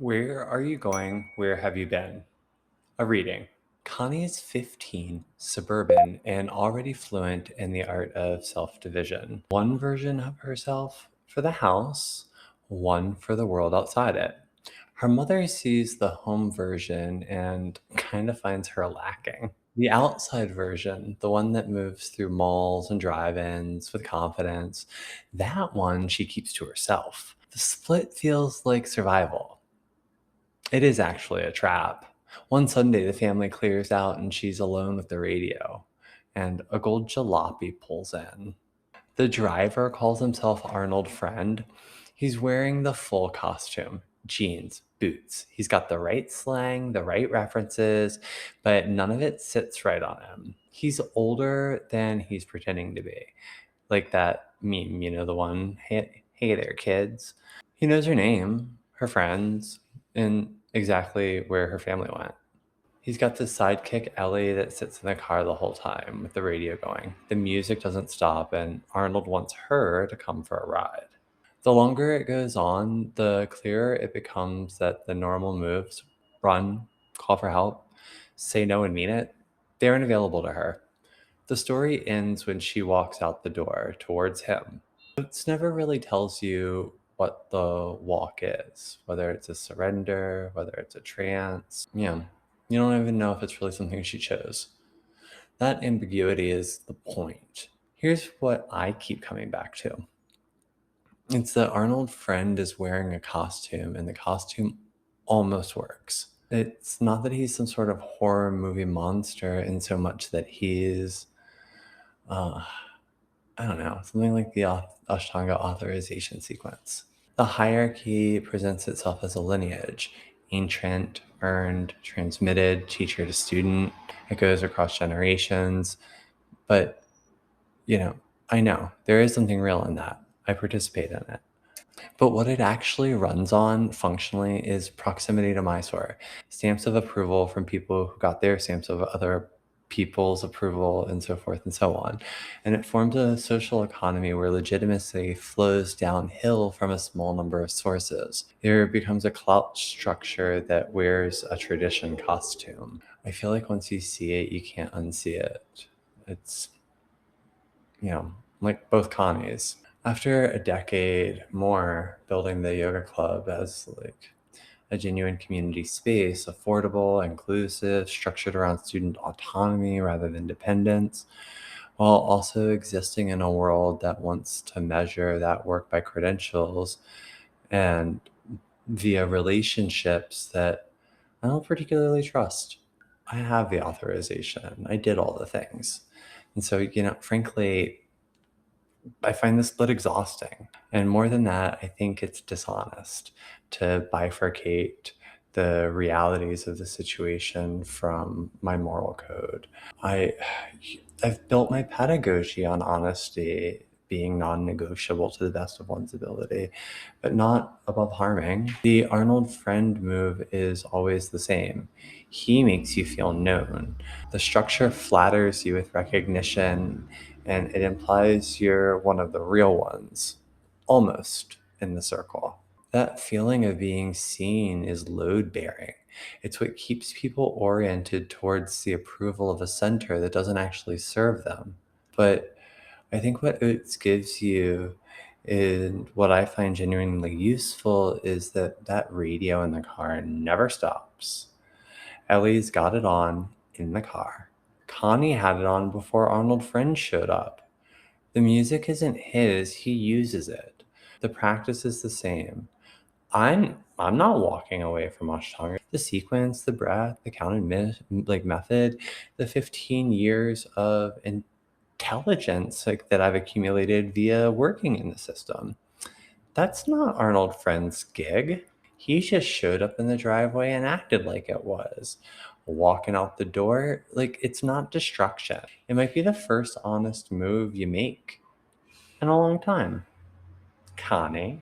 Where are you going? Where have you been? A reading. Connie is 15, suburban, and already fluent in the art of self division. One version of herself for the house, one for the world outside it. Her mother sees the home version and kind of finds her lacking. The outside version, the one that moves through malls and drive ins with confidence, that one she keeps to herself. The split feels like survival. It is actually a trap. One Sunday, the family clears out and she's alone with the radio, and a gold jalopy pulls in. The driver calls himself Arnold Friend. He's wearing the full costume jeans, boots. He's got the right slang, the right references, but none of it sits right on him. He's older than he's pretending to be. Like that meme, the one, hey there, kids. He knows her name, her friends, and exactly where her family went. He's got this sidekick, Ellie, that sits in the car the whole time with the radio going. The music doesn't stop, and Arnold wants her to come for a ride. The longer it goes on, the clearer it becomes that the normal moves run, call for help, say no and mean it they aren't available to her. The story ends when she walks out the door towards him. It never really tells you what the walk is, whether it's a surrender, whether it's a trance. Yeah, you don't even know if it's really something she chose. That ambiguity is the point. Here's what I keep coming back to. It's that Arnold Friend is wearing a costume, and the costume almost works. It's not that he's some sort of horror movie monster in so much that he's uh, I don't know, something like the Ashtanga authorization sequence. The hierarchy presents itself as a lineage, ancient, earned, transmitted, teacher to student. It goes across generations. But, you know, I know there is something real in that. I participate in it. But what it actually runs on functionally is proximity to Mysore, stamps of approval from people who got their stamps of other people's approval, and so forth and so on. And it forms a social economy where legitimacy flows downhill from a small number of sources. There becomes a clout structure that wears a tradition costume. I feel like once you see it, you can't unsee it. It's, like both Connies. After a decade more building the yoga club as like a genuine community space, affordable, inclusive, structured around student autonomy rather than dependence, while also existing in a world that wants to measure that work by credentials and via relationships that I don't particularly trust. I have the authorization. I did all the things. And so, frankly, I find this split exhausting. And more than that, I think it's dishonest to bifurcate the realities of the situation from my moral code. I I've built my pedagogy on honesty being non-negotiable to the best of one's ability, but not above harming. The Arnold Friend move is always the same. He makes you feel known. The structure flatters you with recognition, and it implies you're one of the real ones, almost in the circle. That feeling of being seen is load bearing. It's what keeps people oriented towards the approval of a center that doesn't actually serve them. But I think what Oates gives you, and what I find genuinely useful, is that radio in the car never stops. Ellie's got it on in the car. Connie had it on before Arnold Friend showed up. The music isn't his, he uses it. The practice is the same. I'm not walking away from Ashtanga. The sequence, the breath, the counted method, the 15 years of intelligence that I've accumulated via working in the system. That's not Arnold Friend's gig. He just showed up in the driveway and acted like it was. Walking out the door, like it's not destruction. It might be the first honest move you make in a long time. Connie.